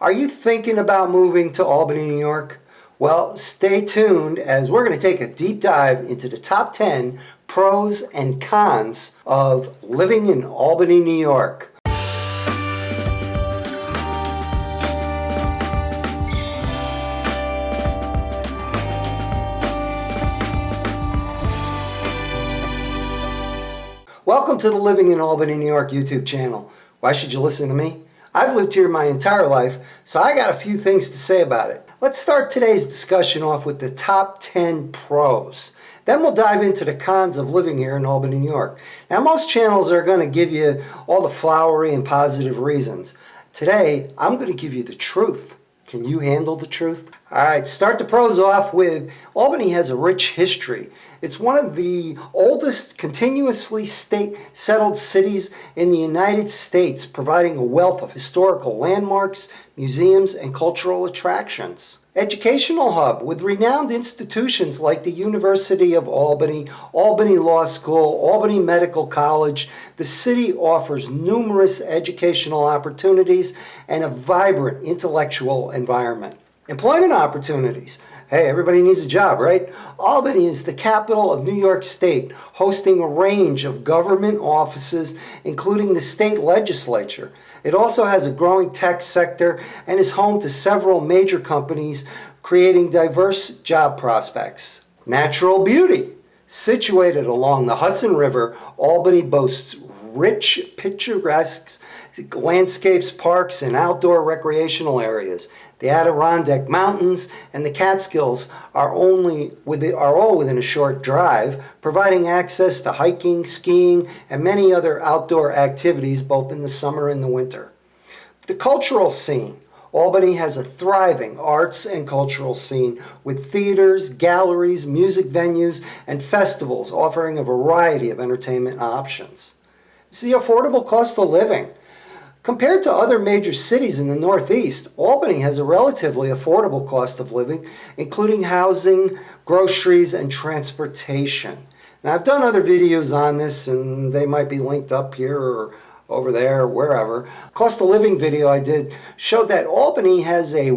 Are you thinking about moving to Albany, New York? Well, stay tuned as we're going to take a deep dive into the top 10 pros and cons of living in Albany, New York. Welcome to the Living in Albany, New York YouTube channel. Why should you listen to me? I've lived here my entire life, so I got a few things to say about it. Let's start today's discussion off with the top 10 pros. Then we'll dive into the cons of living here in Albany, New York. Now, most channels are going to give you all the flowery and positive reasons. Today, I'm going to give you the truth. Can you handle the truth? All right, start the pros off with Albany has a rich history. It's one of the oldest continuously settled cities in the United States, providing a wealth of historical landmarks, museums, and cultural attractions. Educational hub with renowned institutions like the University of Albany, Albany Law School, Albany Medical College. The city offers numerous educational opportunities and a vibrant intellectual environment. Employment opportunities. Hey, everybody needs a job, right? Albany is the capital of New York State, hosting a range of government offices, including the state legislature. It also has a growing tech sector and is home to several major companies, creating diverse job prospects. Natural beauty. Situated along the Hudson River, Albany boasts rich, picturesque landscapes, parks, and outdoor recreational areas. The Adirondack Mountains and the Catskills are all within a short drive, providing access to hiking, skiing, and many other outdoor activities both in the summer and the winter. The cultural scene. Albany has a thriving arts and cultural scene with theaters, galleries, music venues, and festivals offering a variety of entertainment options. It's the affordable cost of living. Compared to other major cities in the Northeast, Albany has a relatively affordable cost of living, including housing, groceries, and transportation. Now, I've done other videos on this, and they might be linked up here or over there, or wherever. Cost of living video I did showed that Albany has a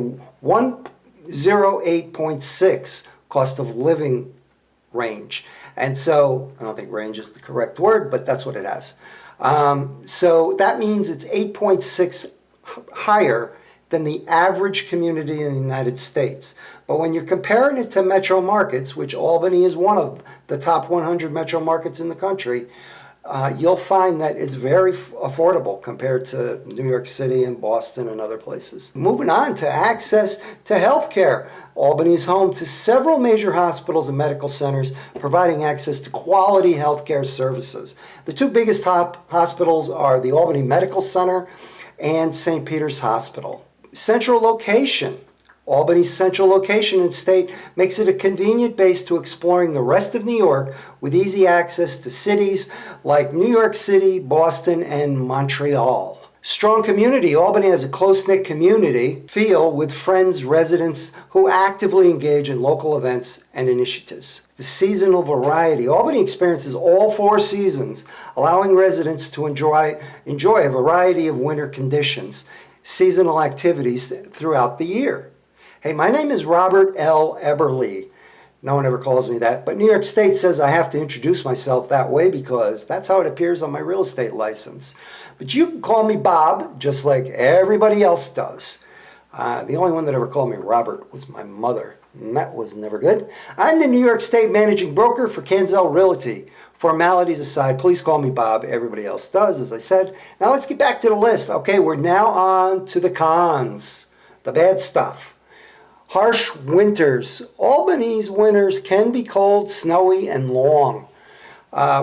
108.6 cost of living range. And so, I don't think range is the correct word, but that's what it has. So that means it's 8.6 higher than the average community in the United States. But when you're comparing it to metro markets, which Albany is one of the top 100 metro markets in the country, you'll find that it's very affordable compared to New York City and Boston and other places. Moving on to access to health care. Albany is home to several major hospitals and medical centers, providing access to quality health care services. The two biggest hospitals are the Albany Medical Center and St. Peter's Hospital. Central location. Albany's central location and state makes it a convenient base to exploring the rest of New York with easy access to cities like New York City, Boston, and Montreal. Strong community. Albany has a close-knit community feel with friends, residents who actively engage in local events and initiatives. The seasonal variety. Albany experiences all 4 seasons, allowing residents to enjoy a variety of winter conditions, seasonal activities throughout the year. Hey, my name is Robert L. Eberly. No one ever calls me that, but New York State says I have to introduce myself that way because that's how it appears on my real estate license. But you can call me Bob, just like everybody else does. The only one that ever called me Robert was my mother, and that was never good. I'm the New York State Managing Broker for Canzel Realty. Formalities aside, please call me Bob. Everybody else does, as I said. Now let's get back to the list. Okay, we're now on to the cons, the bad stuff. Harsh winters. Albany's winters can be cold, snowy, and long,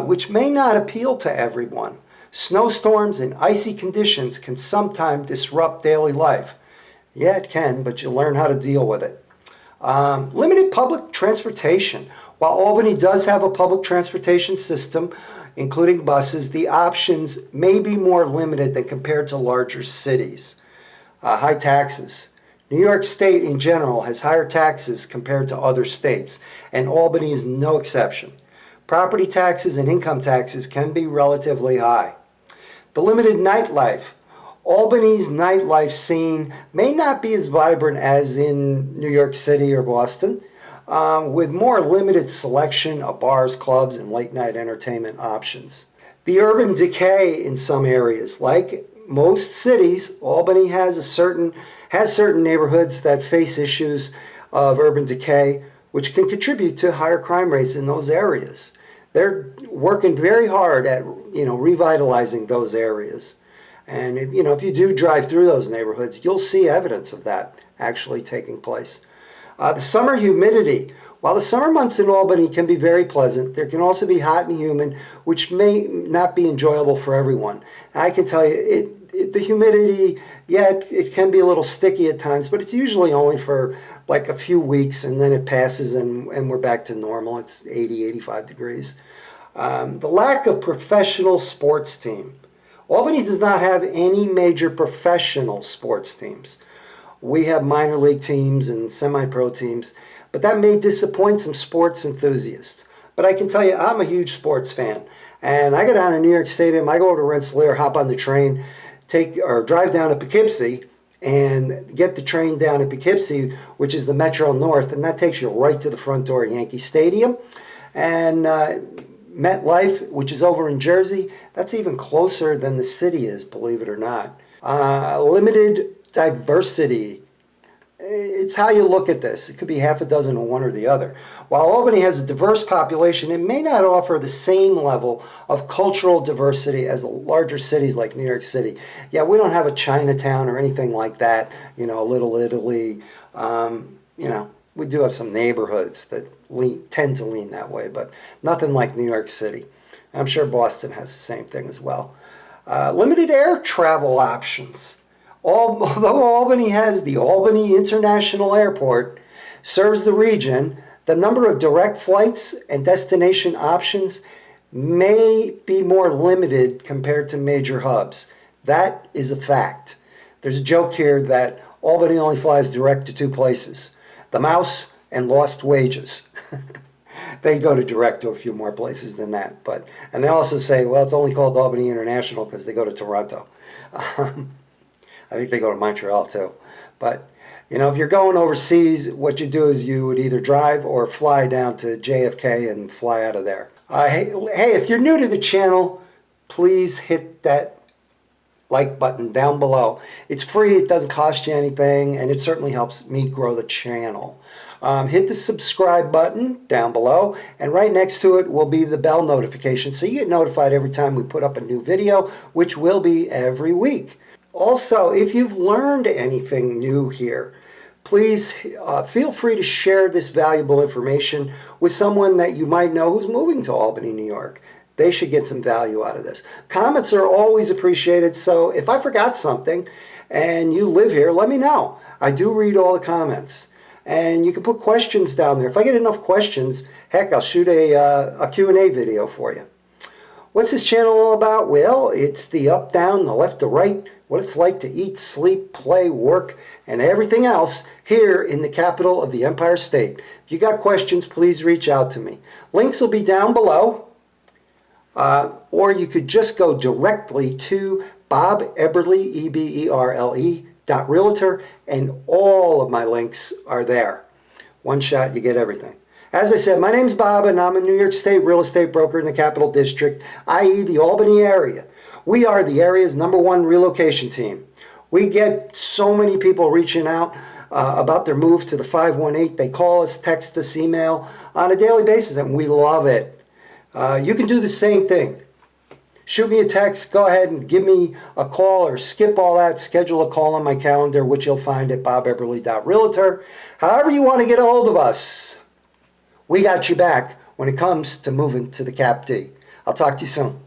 which may not appeal to everyone. Snowstorms and icy conditions can sometimes disrupt daily life. Yeah, it can, but you learn how to deal with it. Limited public transportation. While Albany does have a public transportation system, including buses, the options may be more limited than compared to larger cities. High taxes. New York State in general has higher taxes compared to other states, and Albany is no exception. Property taxes and income taxes can be relatively high. The limited nightlife. Albany's nightlife scene may not be as vibrant as in New York City or Boston, with more limited selection of bars, clubs, and late night entertainment options. The urban decay in some areas, like most cities, Albany has certain neighborhoods that face issues of urban decay, which can contribute to higher crime rates in those areas. They're working very hard at revitalizing those areas. And if you do drive through those neighborhoods, you'll see evidence of that actually taking place. The summer humidity. While the summer months in Albany can be very pleasant, there can also be hot and humid, which may not be enjoyable for everyone. I can tell you, the humidity, it can be a little sticky at times, but it's usually only for like a few weeks, and then it passes and we're back to normal. It's 80, 85 degrees. The lack of professional sports team. Albany does not have any major professional sports teams. We have minor league teams and semi-pro teams, but that may disappoint some sports enthusiasts. But I can tell you, I'm a huge sports fan. And I go down to New York Stadium, I go over to Rensselaer, hop on the train, drive down to Poughkeepsie, and get the train down to Poughkeepsie, which is the Metro North, and that takes you right to the front door of Yankee Stadium. And MetLife, which is over in Jersey, that's even closer than the city is, believe it or not. Limited diversity. It's how you look at this. It could be half a dozen of one or the other. While Albany has a diverse population, it may not offer the same level of cultural diversity as larger cities like New York City. Yeah, we don't have a Chinatown or anything like that, Little Italy. We do have some neighborhoods that tend to lean that way, but nothing like New York City. I'm sure Boston has the same thing as well. Limited air travel options. Although Albany has the Albany International Airport, serves the region, the number of direct flights and destination options may be more limited compared to major hubs. That is a fact. There's a joke here that Albany only flies direct to two places, the Mouse and Lost Wages. They go to direct to a few more places than that. And they also say, well, it's only called Albany International because they go to Toronto. I think they go to Montreal too. But, if you're going overseas, what you do is you would either drive or fly down to JFK and fly out of there. Hey, if you're new to the channel, please hit that like button down below. It's free, it doesn't cost you anything, and it certainly helps me grow the channel. Hit the subscribe button down below, and right next to it will be the bell notification, so you get notified every time we put up a new video, which will be every week. Also, if you've learned anything new here, please feel free to share this valuable information with someone that you might know who's moving to Albany, New York. They should get some value out of this. Comments are always appreciated, so if I forgot something and you live here, let me know. I do read all the comments. And you can put questions down there. If I get enough questions, heck, I'll shoot a Q&A video for you. What's this channel all about? Well, it's the up, down, the left to right, what it's like to eat, sleep, play, work, and everything else here in the capital of the Empire State. If you got questions, please reach out to me. Links will be down below, or you could just go directly to Bob Eberle, E-B-E-R-L-E, .realtor, and all of my links are there. One shot, you get everything. As I said, my name's Bob, and I'm a New York State real estate broker in the Capital District, i.e. the Albany area. We are the area's #1 relocation team. We get so many people reaching out about their move to the 518. They call us, text us, email on a daily basis, and we love it. You can do the same thing. Shoot me a text, go ahead and give me a call, or skip all that, schedule a call on my calendar, which you'll find at bobeberle.realtor. However you want to get a hold of us, we got you back when it comes to moving to the Cap D. I'll talk to you soon.